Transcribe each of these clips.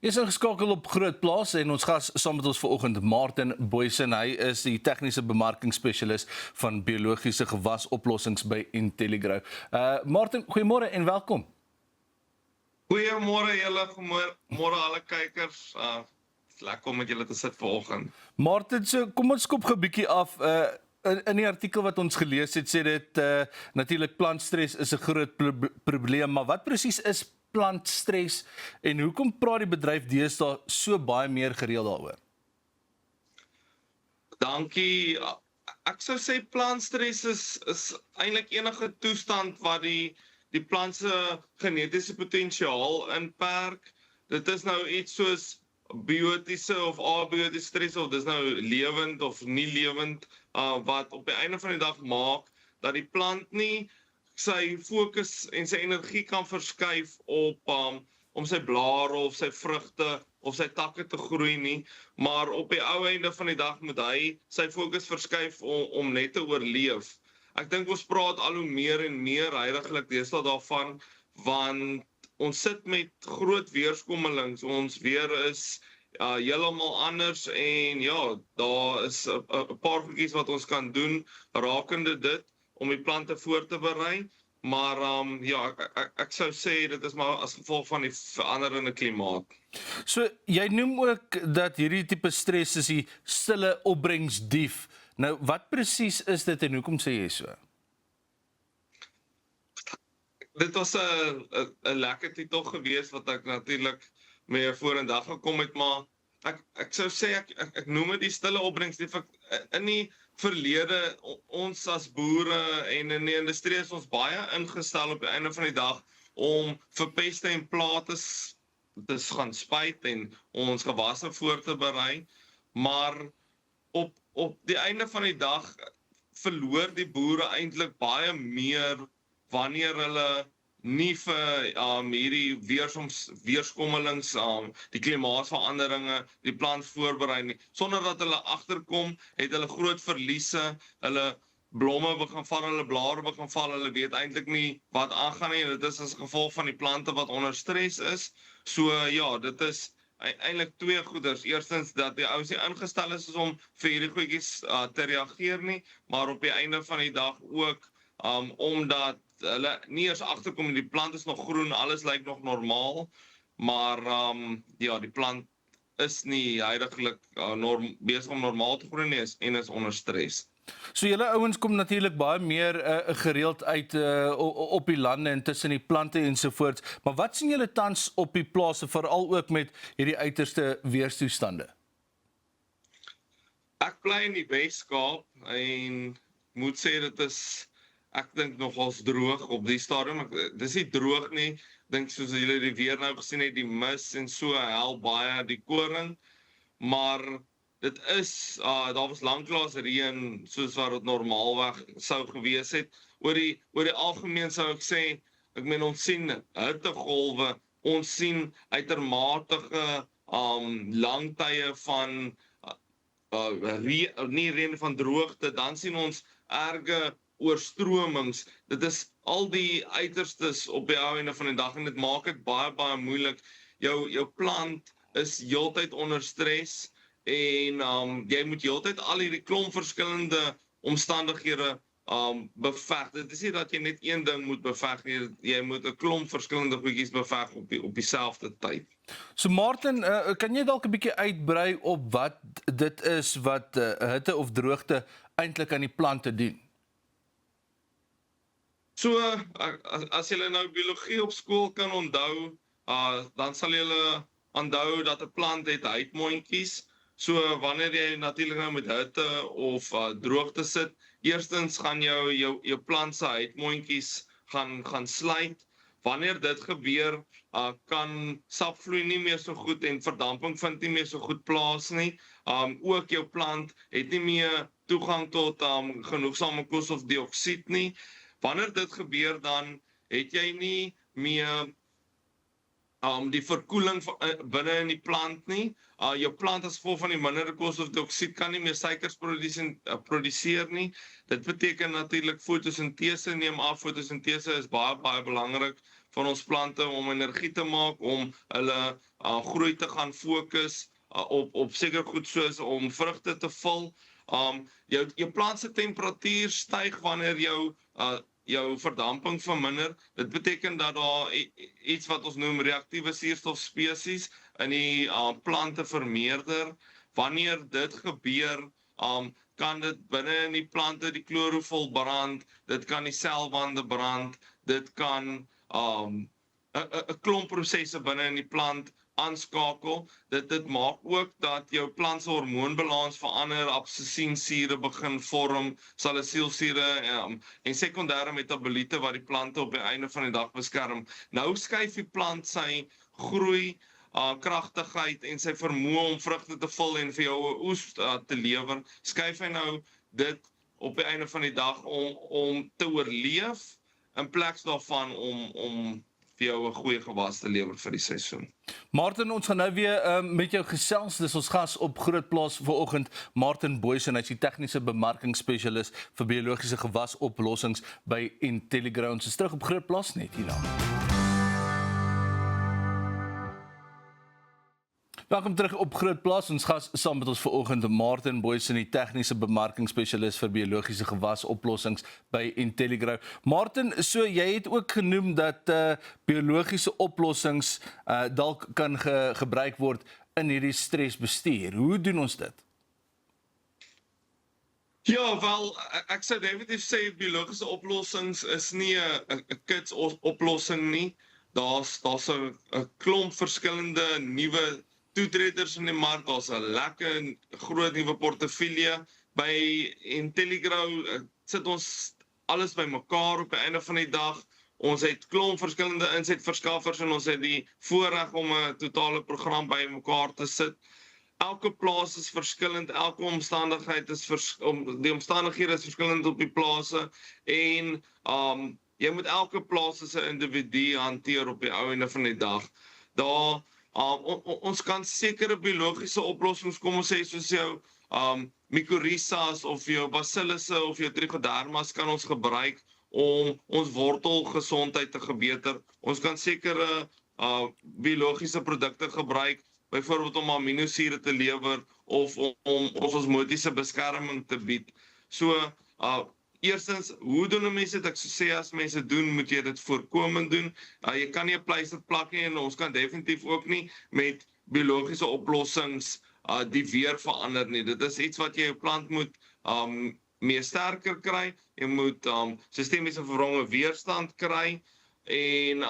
Is ingeskakel op Groot Plaas en ons gas saam met ons vanoggend Martin Booysen. Hy is die tegniese bemarkingsspesialis van biologiese gewasoplossings by Intelligrow. Martin, goeiemôre en welkom. Goeiemôre julle, goeiemôre alle kykers. Lekker om met julle te sit vanoggend. Martin, so kom ons skop 'n bietjie af. In die artikel wat ons gelees het, sê dit natuurlik plantstres is 'n groot probleem, maar wat presies is plantstres en hoekom praat die bedryf deesdae so baie meer gereeld daaroor? Dankie. Ek sou sê plantstres is eintlik enige toestand wat die plant se genetiese potensiaal inperk. Dit is nou iets soos biotiese of abiotiese stres, of dis nou lewend of nie lewend, wat op die einde van die dag maak dat die plant nie sy fokus en sy energie kan verskuif op om sy blare of sy vrugte of sy takke te groei nie, maar op die ou einde van die dag moet hy sy fokus verskuif om net te oorleef. Ek dink ons praat al hoe meer en meer heidaglik deesdae daarvan, want ons sit met groot weerskommelings, ons weer is heeltemal anders en ja, daar is 'n paar goedjies wat ons kan doen rakende dit om die plante voor te berei, maar ja, ek sou sê dit is maar as gevolg van die veranderende klimaat. So jy noem ook dat hierdie tipe stres is die stille opbrengsdief. Nou wat presies is dit en hoekom sê jy so? Dit was 'n lekker titel geweest wat ek natuurlik mee vorendag gekom het, maar ek sou sê ek noem dit die stille opbrengsdief. In die verlede, ons as boere en in die industrie is ons baie ingestel op die einde van die dag om vir peste en plate te gaan spuit en ons gewasse voor te berei, maar op die einde van die dag verloor die boere eintlik baie meer wanneer hulle nie vir hierdie weerskommelings, die klimaatsveranderinge, die plant voorberei nie. Sonder dat hulle agterkom, het hulle groot verliese, hulle blomme begin val, hulle blare begin val, hulle weet eintlik nie wat aangaan nie, dit is as gevolg van die plante wat onder stres is. So ja, dit is eintlik twee goeders. Eerstens dat die ouens nie ingestel is om vir hierdie goedjies te reageer nie, maar op die einde van die dag ook omdat hulle nie eers agterkom, die plant is nog groen, alles lyk nog normaal, maar ja, die plant is nie heidaglik besig om normaal te groei nie en is onder stres. So julle ouens kom natuurlik baie meer gereeld uit op die lande en tussen die plante ensovoorts, maar wat sien julle tans op die plase, veral ook met hierdie uiterste weerstoestande? Ek bly in die Weskaap en moet sê dit is, ek dink nogals droog op die stadium. Dis nie droog nie, dink soos julle die weer nou gesien het, die mis en so help baie die koring, maar dit is, daar was lanklaas reën soos wat dit normaalweg sou gewees het. Oor die algemeen sou ek sê, ons sien hittegolwe, ons sien uitermate lang tye van nie reën van droogte, dan sien ons erge oorstromings. Dit is al die uiterstes op die ou einde van die dag en dit maak dit baie moeilik. Jou plant is heeltyd onder stres en jy moet heeltyd al hierdie klomp verskillende omstandighede beveg. Dit is nie dat jy net een ding moet beveg nie, jy moet 'n klomp verskillende goedjies beveg op dieselfde tyd. So Martin, kan jy dalk 'n bietjie uitbrei op wat dit is wat hitte of droogte eintlik aan die plante doen? So, as julle nou biologie op skool kan onthou, dan sal julle onthou dat 'n plant het huidmondjies. So wanneer jy natuurlik nou met hitte of droogte sit, eerstens gaan jou plant se huidmondjies gaan sluit. Wanneer dit gebeur, kan sapvloei nie meer so goed en verdamping vind nie meer so goed plaas nie. Ook jou plant het nie meer toegang tot genoegsame koolstofdioksied nie. Wanneer dit gebeur, dan het jy nie meer die verkoeling binne in die plant nie. Jou plant as gevolg van die minder koolstofdioksied kan nie meer suikers produseer nie. Dit beteken natuurlik fotosintese neem af. Fotosintese is baie belangrik van ons plante om energie te maak, om hulle groei te gaan fokus op seker goed soos om vrugte te vul. Jou plant se temperatuur styg wanneer jou verdamping verminder. Dit beteken dat daar iets wat ons noem reaktiewe suurstofspesies in die plante vermeerder. Wanneer dit gebeur, kan dit binne in die plante die klorofil brand, dit kan die selwande brand, dit kan 'n klomp prosesse binne in die plant aanskakel. Dit maak ook dat jou plant se hormoonbalans verander, absisiensure begin vorm, salicylsure en sekondêre metaboliete wat die plante op die einde van die dag beskerm. Nou skuif die plant sy groei, kragtigheid en sy vermoë om vrugte te vul en vir jou 'n oes te lewer, skuif hy nou dit op die einde van die dag om te oorleef in plaas daarvan om vir jou 'n goeie gewas te lewer vir die seisoen. Martin, ons gaan nou weer met jou gesels. Dis ons gas op Grootplaas vanoggend, Martin Booysen, hy's die tegniese bemarkingsspesialis vir biologiese gewasoplossings by Intelligrow. Ons is terug op Grootplaas net hierna. Welkom terug op Grootplaas. Ons gas saam met ons vanoggend Martin Booysen, die tegniese bemarkingsspesialis vir biologiese gewasoplossings by Intelligrow. Martin, so jy het ook genoem dat biologiese oplossings dalk kan gebruik word in hierdie stresbestuur. Hoe doen ons dit? Ja, wel, ek sou definitief sê biologiese oplossings is nie 'n kits oplossing nie. Daar's 'n klomp verskillende nuwe toetreders in die mark. Daar's 'n lekker groot nuwe portefeulje. By Intelligrow sit ons alles bymekaar op die einde van die dag. Ons het klomp verskillende insetverskaffers en ons het die voorreg om 'n totale program bymekaar te sit. Elke plaas is verskillend, elke omstandigheid is die omstandighede is verskillend op die plase en jy moet elke plaas as 'n individu hanteer op die ou einde van die dag. Ons kan sekere biologiese oplossings, kom ons sê soos jou mycorrhizas of jou bacillusse of jou trichodermas kan ons gebruik om ons wortelgesondheid te verbeter. Ons kan sekere biologiese produkte gebruik, byvoorbeeld om aminosure te lewer of om osmotiese beskerming te bied. So, eerstens, hoe doen mense dit? Ek sou sê as mense doen, moet jy dit voorkomend doen. Jy kan nie 'n pleister plak nie en ons kan definitief ook nie met biologiese oplossings die weer verander nie. Dit is iets wat jy jou plant moet meer sterker kry. Jy moet sistemiese verwronge weerstand kry en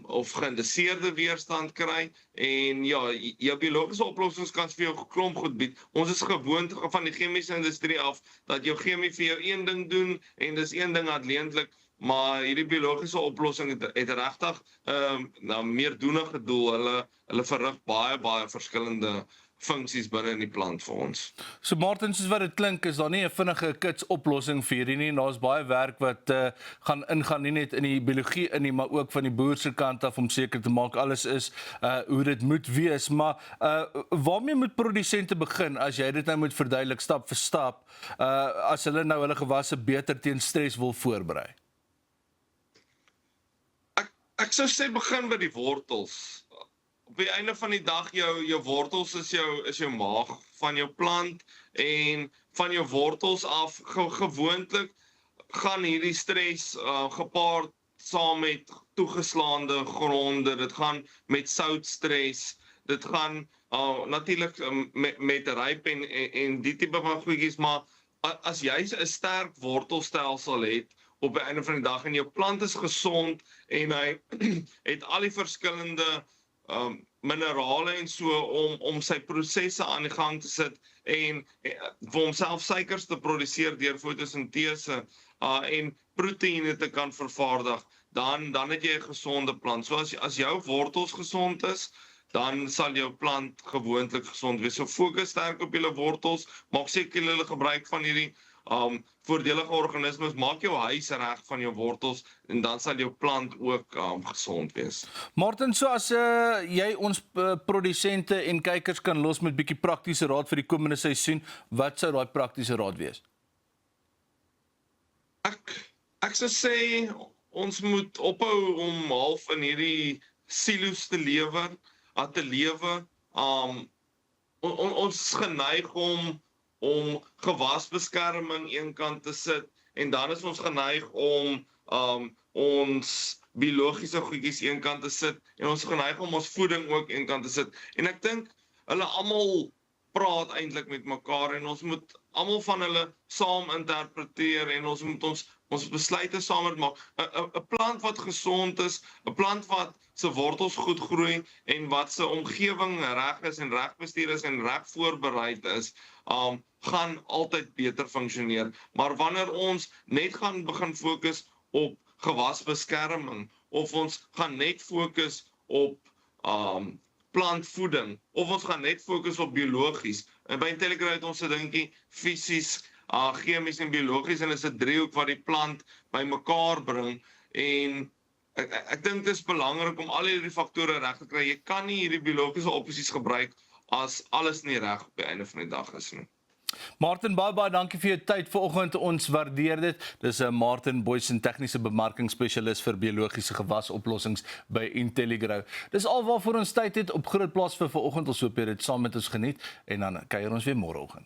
of geïnduseerde weerstand kry en ja, jou biologiese oplossings kan vir jou klomp goed bied. Ons is gewoond van die chemiese industrie af dat jou chemie vir jou een ding doen en dis een ding alleenlik, maar hierdie biologiese oplossing het regtig meerdoenige doel. Hulle verrig baie verskillende funksies binne in die plant vir ons. So Martin, soos wat dit klink, is daar nie 'n vinnige kits oplossing vir hierdie nie. Daar's baie werk wat gaan ingaan nie net in die biologie in nie, maar ook van die boer se kant af om seker te maak alles is hoe dit moet wees. Maar waarmee moet produsente begin as jy dit nou moet verduidelik stap vir stap as hulle nou hulle gewasse beter teen stres wil voorberei? Ek sou sê begin by die wortels. Op die einde van die dag, jou wortels is jou maag van jou plant en van jou wortels af, gewoonlik gaan hierdie stres gepaard saam met toegeslaande gronde, dit gaan met soutstres, dit gaan natuurlik met ryp en die tipe van goedjies, maar as jy 'n sterk wortelstelsel het, op die einde van die dag en jou plant is gesond en hy het al die verskillende minerale en so om sy prosesse aan die gang te sit en vir homself suikers te produseer deur fotosintese en proteïene te kan vervaardig, dan het jy 'n gesonde plant. So as jou wortels gesond is, dan sal jou plant gewoonlik gesond wees. So fokus sterk op julle wortels, maak seker julle gebruik van hierdie voordelige organismes, maak jou huis reg van jou wortels en dan sal jou plant ook gesond wees. Martin, so as jy ons produsente en kykers kan los met bietjie praktiese raad vir die komende seisoen, wat sou daai praktiese raad wees? Ek sou sê ons moet ophou om half in hierdie silo's te lewe. Ons is geneig om gewasbeskerming eenkant te sit en dan is ons geneig om ons biologiese goedjies eenkant te sit en ons is geneig om ons voeding ook eenkant te sit. En ek dink hulle almal praat eintlik met mekaar en ons moet almal van hulle saam interpreteer en ons moet ons besluite saam maak. 'n Plant wat gesond is, 'n plant wat se wortels goed groei en wat se omgewing reg is en reg bestuur is en reg voorberei is, gaan altyd beter funksioneer. Maar wanneer ons net gaan begin fokus op gewasbeskerming of ons gaan net fokus op plantvoeding of ons gaan net fokus op biologies. En by Intelligrow het ons 'n dingetjie fisies, chemies en biologies en is 'n driehoek wat die plant bymekaar bring en ek dink dit is belangrik om al hierdie faktore reg te kry. Jy kan nie hierdie biologiese opsies gebruik as alles nie reg op die einde van die dag is nie. Martin, baie dankie vir jou tyd vanoggend. Ons waardeer dit. Dis 'n Martin Boysen, tegniese bemarkingsspesialis vir biologiese gewasoplossings by Intelligrow. Dis alwaarvoor ons tyd het op Groot Plaas vir vanoggend. Ons hoop jy het dit saam met ons geniet en dan kuier ons weer môreoggend.